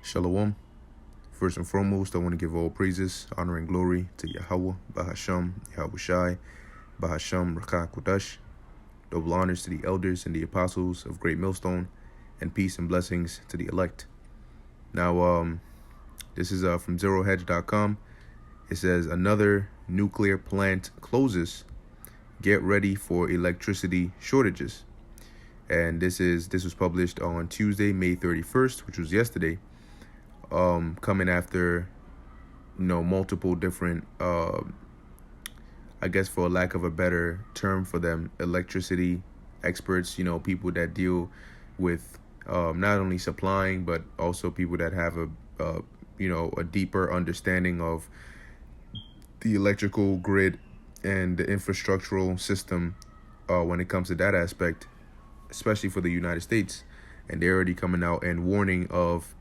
Shalom. First and foremost, I want to give all praises, honor, and glory to Yahweh, Bahasham, Yahweh Shai, Bahasham, Rakah Kodash. Double honors to the elders and the apostles of Great Millstone, and peace and blessings to the elect. Now, this is from ZeroHedge.com. It says, another nuclear plant closes. Get ready for electricity shortages. And this was published on Tuesday, May 31st, which was yesterday. Coming after, multiple different, I guess for lack of a better term for them, electricity experts, people that deal with not only supplying, but also people that have a deeper understanding of the electrical grid and the infrastructural system when it comes to that aspect, especially for the United States. And they're already coming out and warning of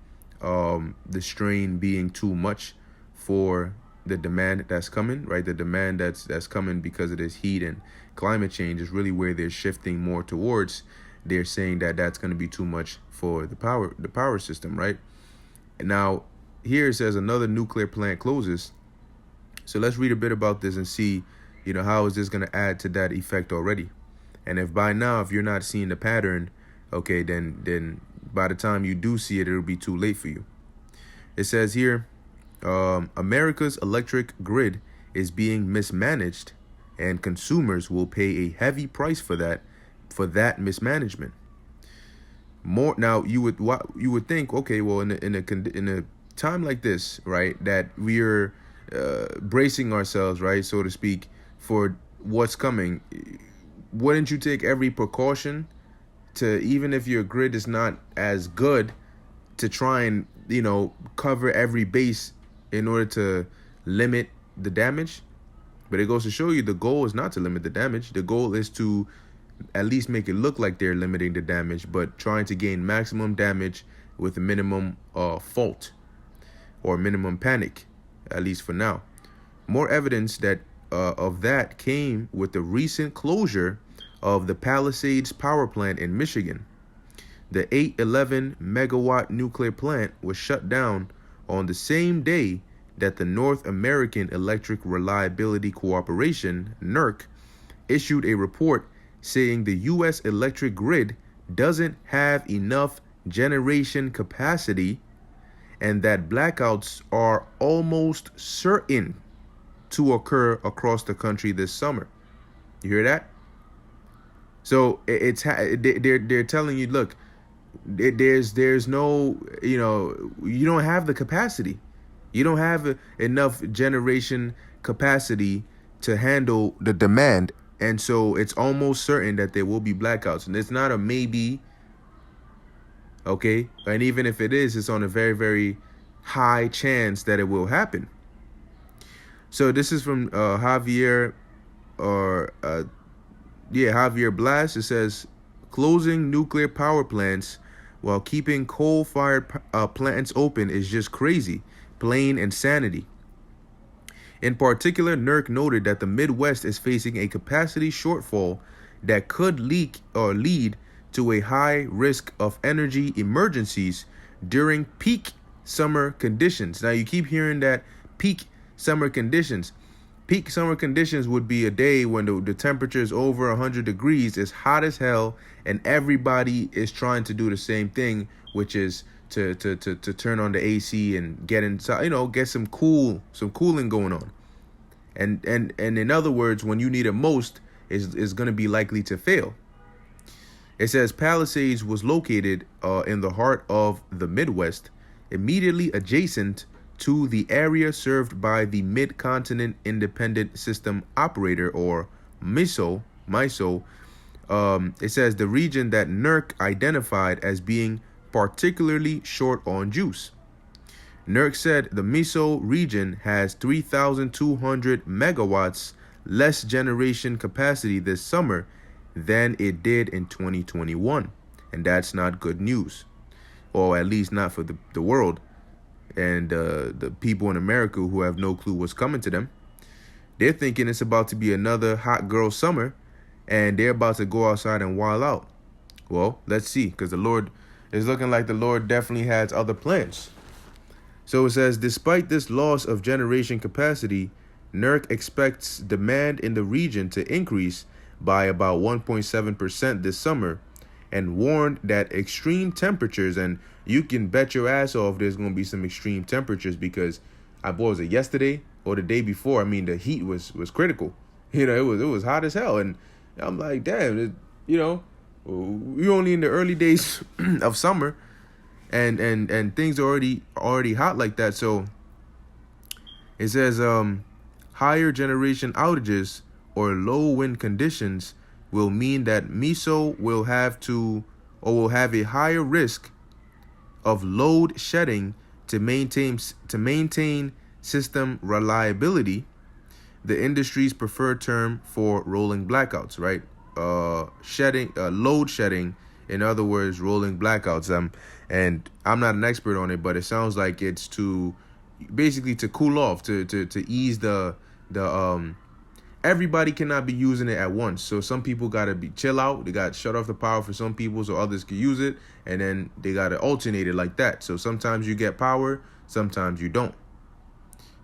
the strain being too much for the demand that's coming, right? The demand that's coming because of this heat and climate change is really where they're shifting more towards. They're saying that that's going to be too much for the power system, right? And now here it says another nuclear plant closes. So let's read a bit about this and see, how is this going to add to that effect already? And if by now, if you're not seeing the pattern, okay, then by the time you do see it, it'll be too late for you. It says here, America's electric grid is being mismanaged, and consumers will pay a heavy price for that mismanagement. More now, you would think, okay, well, in a time like this, right, that we're bracing ourselves, right, so to speak, for what's coming. Wouldn't you take every precaution to, even if your grid is not as good, to try and, cover every base in order to limit the damage? But it goes to show you the goal is not to limit the damage. The goal is to at least make it look like they're limiting the damage, but trying to gain maximum damage with a minimum fault or minimum panic, at least for now. More evidence of that came with the recent closure of the Palisades power plant in Michigan. The 811 megawatt nuclear plant was shut down on the same day that the North American Electric Reliability Corporation, NERC, issued a report saying the U.S. electric grid doesn't have enough generation capacity and that blackouts are almost certain to occur across the country this summer. You hear that? So they're telling you, look, there's no, you don't have the capacity. You don't have enough generation capacity to handle the demand. And so it's almost certain that there will be blackouts. And it's not a maybe, okay? And even if it is, it's on a very, very high chance that it will happen. So this is from Javier Blas. It says, closing nuclear power plants while keeping coal-fired plants open is just crazy, plain insanity. In particular, NERC noted that the Midwest is facing a capacity shortfall that could lead to a high risk of energy emergencies during peak summer conditions. Now, you keep hearing that peak summer conditions. Peak summer conditions would be a day when the temperature is over 100 degrees, it's hot as hell, and everybody is trying to do the same thing, which is to turn on the AC and get inside, get some cooling going on. And in other words, when you need it most, is going to be likely to fail. It says Palisades was located in the heart of the Midwest, immediately adjacent to the area served by the Mid-Continent Independent System Operator, or MISO. It says the region that NERC identified as being particularly short on juice. NERC said the MISO region has 3,200 megawatts less generation capacity this summer than it did in 2021. And that's not good news, or at least not for the world. And the people in America who have no clue what's coming to them. They're thinking it's about to be another hot girl summer, and they're about to go outside and wild out. Well, let's see, because the Lord is looking like the Lord definitely has other plans. So it says, despite this loss of generation capacity, NERC expects demand in the region to increase by about 1.7% this summer, and warned that extreme temperatures, and you can bet your ass off there's going to be some extreme temperatures, because what was it, yesterday or the day before? I mean, the heat was critical. You know, it was hot as hell, and I'm like, damn, we're only in the early days of summer, and things are already hot like that. So it says higher generation outages or low wind conditions will mean that MISO will have a higher risk of load shedding to maintain system reliability, the industry's preferred term for rolling blackouts, right? Load shedding, in other words, rolling blackouts. And I'm not an expert on it, but it sounds like it's basically to cool off, to ease the everybody cannot be using it at once. So some people got to chill out. They got to shut off the power for some people so others can use it. And then they got to alternate it like that. So sometimes you get power, sometimes you don't.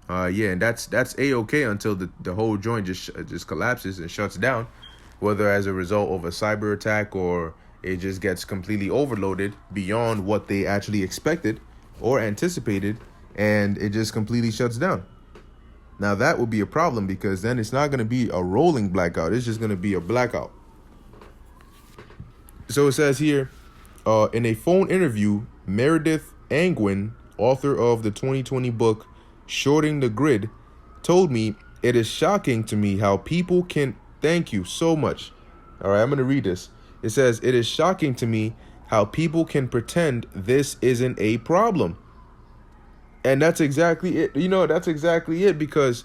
And that's A-okay until the whole joint just collapses and shuts down, whether as a result of a cyber attack or it just gets completely overloaded beyond what they actually expected or anticipated, and it just completely shuts down. Now that would be a problem, because then it's not going to be a rolling blackout. It's just going to be a blackout. So it says here, in a phone interview, Meredith Angwin, author of the 2020 book Shorting the Grid, told me, it is shocking to me how people can... Thank you so much. All right, I'm going to read this. It says, it is shocking to me how people can pretend this isn't a problem. And that's exactly it. That's exactly it, because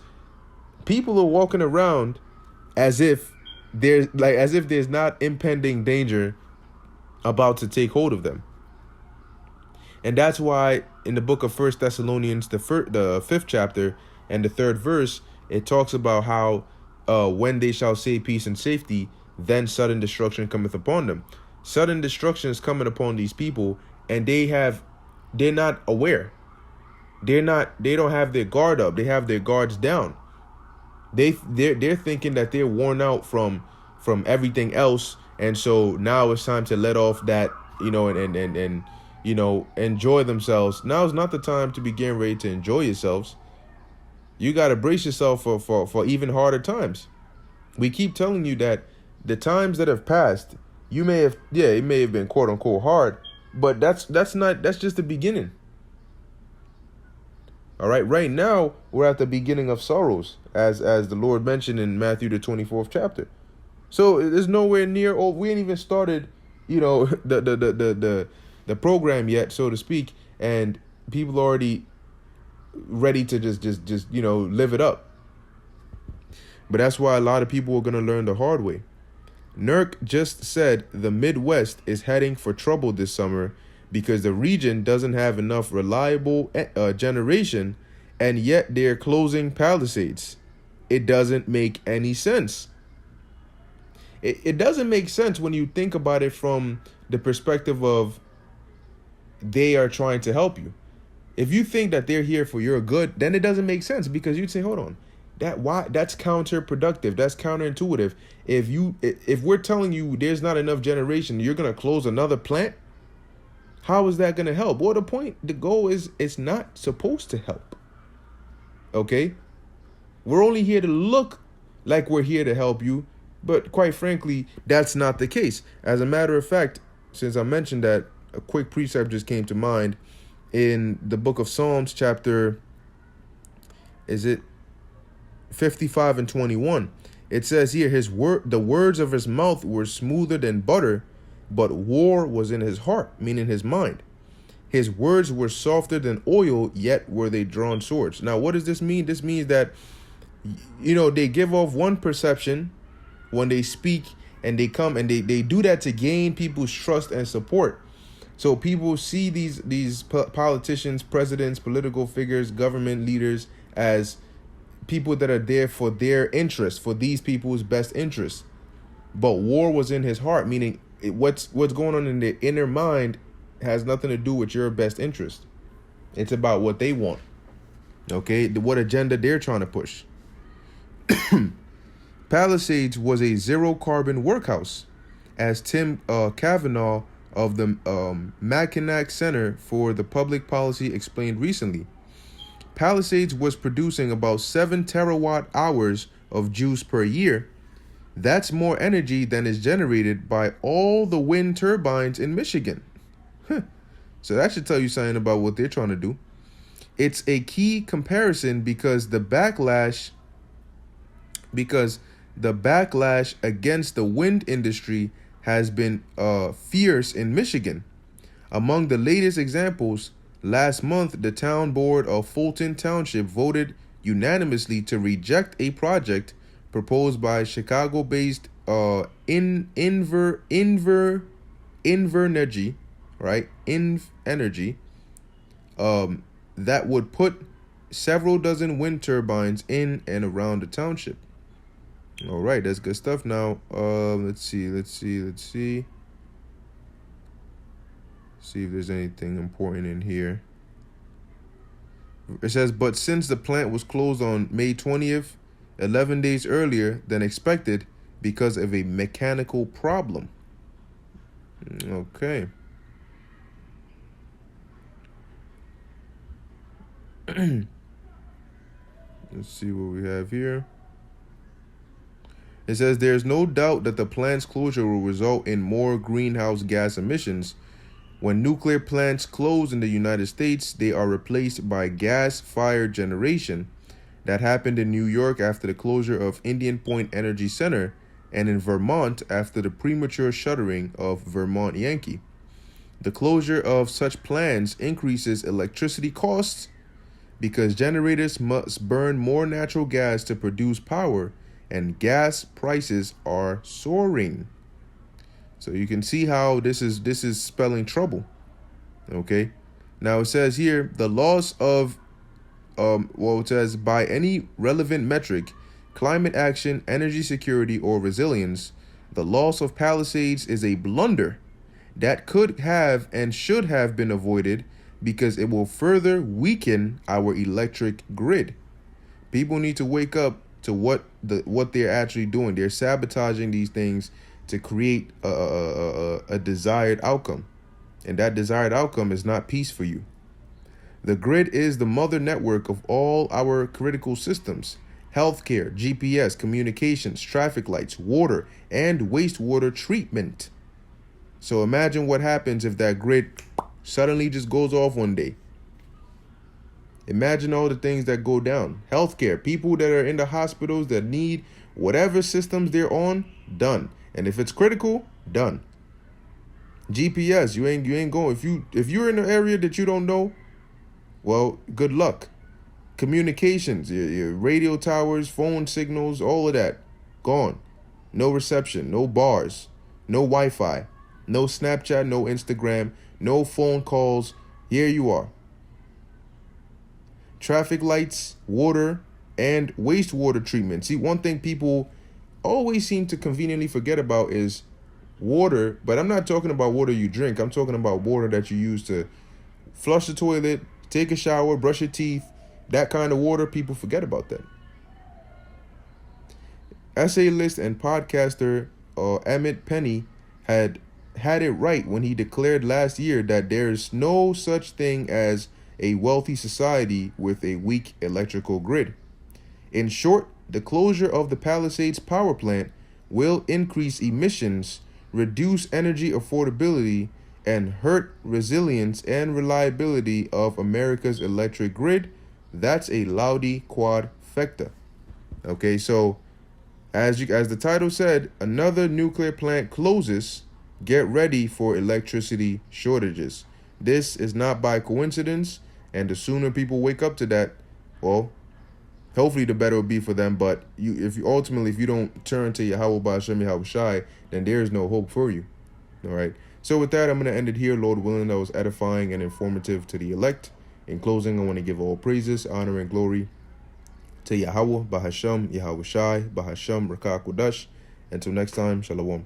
people are walking around as if there's not impending danger about to take hold of them. And that's why in the book of 1 Thessalonians, the 5th chapter and the 3rd verse, it talks about how when they shall say peace and safety, then sudden destruction cometh upon them. Sudden destruction is coming upon these people, and they're not aware. They don't have their guard up. They have their guards down. They're thinking that they're worn out from everything else, and so now it's time to let off that, and enjoy themselves. Now is not the time to be getting ready to enjoy yourselves. You got to brace yourself for even harder times. We keep telling you that the times that have passed, it may have been quote unquote hard, but that's just the beginning. All right, right now we're at the beginning of sorrows, as the Lord mentioned in Matthew the 24th chapter. So there's nowhere near. We ain't even started, the program yet, so to speak, and people already ready to just live it up. But that's why a lot of people are gonna learn the hard way. NERC just said the Midwest is heading for trouble this summer because the region doesn't have enough reliable generation, and yet they're closing Palisades. It doesn't make any sense. It doesn't make sense when you think about it from the perspective of they are trying to help you. If you think that they're here for your good, then it doesn't make sense, because you'd say, hold on, that's counterproductive. That's counterintuitive. If we're telling you there's not enough generation, you're gonna close another plant. How is that going to help? Well, the goal is it's not supposed to help. Okay? We're only here to look like we're here to help you, but quite frankly, that's not the case. As a matter of fact, since I mentioned that, a quick precept just came to mind in the book of Psalms, chapter, 55 and 21. It says here, the words of his mouth were smoother than butter, but war was in his heart, meaning his mind. His words were softer than oil, yet were they drawn swords. Now, what does this mean? This means that, they give off one perception when they speak, and they come and they do that to gain people's trust and support. So people see these politicians, presidents, political figures, government leaders as people that are there for their interests, for these people's best interests. But war was in his heart, meaning what's going on in their inner mind has nothing to do with your best interest. It's about what they want. Okay, what agenda they're trying to push. Palisades was a zero carbon workhouse, as Tim Kavanaugh of the Mackinac Center for the Public Policy explained recently. Palisades was producing about 7 terawatt hours of juice per year. That's more energy than is generated by all the wind turbines in Michigan. So that should tell you something about what they're trying to do. It's a key comparison because the backlash against the wind industry has been fierce in Michigan. Among the latest examples, last month the town board of Fulton Township voted unanimously to reject a project proposed by Chicago-based Invenergy, right? Energy, that would put several dozen wind turbines in and around the township. All right, that's good stuff. Now, let's see. See if there's anything important in here. It says, but since the plant was closed on May 20th, 11 days earlier than expected because of a mechanical problem. Okay. Let's see what we have here. It says there's no doubt that the plant's closure will result in more greenhouse gas emissions. When nuclear plants close in the United States, they are replaced by gas-fired generation. That happened in New York after the closure of Indian Point Energy Center and in Vermont after the premature shuttering of Vermont Yankee. The closure of such plants increases electricity costs because generators must burn more natural gas to produce power, and gas prices are soaring. So you can see how this is spelling trouble. Okay. Now it says here the loss of it says by any relevant metric, climate action, energy security, or resilience, the loss of Palisades is a blunder that could have and should have been avoided because it will further weaken our electric grid. People need to wake up to what they're actually doing. They're sabotaging these things to create a desired outcome. And that desired outcome is not peace for you. The grid is the mother network of all our critical systems: healthcare, GPS, communications, traffic lights, water, and wastewater treatment. So imagine what happens if that grid suddenly just goes off one day. Imagine all the things that go down. Healthcare, people that are in the hospitals that need whatever systems they're on, done. And if it's critical, done. GPS, you ain't going. If you're in an area that you don't know, well, good luck. Communications, your radio towers, phone signals, all of that, gone. No reception, no bars, no Wi-Fi, no Snapchat, no Instagram, no phone calls. Here you are. Traffic lights, water, and wastewater treatment. See, one thing people always seem to conveniently forget about is water, but I'm not talking about water you drink. I'm talking about water that you use to flush the toilet, take a shower, brush your teeth. That kind of water, people forget about that. Essayist and podcaster Emmett Penny had it right when he declared last year that there's no such thing as a wealthy society with a weak electrical grid. In short, the closure of the Palisades power plant will increase emissions, reduce energy affordability, and hurt resilience and reliability of America's electric grid. That's a loudy quadfecta. Okay, so as the title said, another nuclear plant closes. Get ready for electricity shortages. This is not by coincidence, and the sooner people wake up to that, well, hopefully the better it will be for them. But if you don't turn to Yahweh Ba'Shem Yahweh Shai, then there is no hope for you. All right. So with that, I'm going to end it here. Lord willing, that was edifying and informative to the elect. In closing, I want to give all praises, honor, and glory to Yahweh Ba'Hashem Yahweh Shai Ba'Hashem Rakah Kodash. Until next time, Shalom.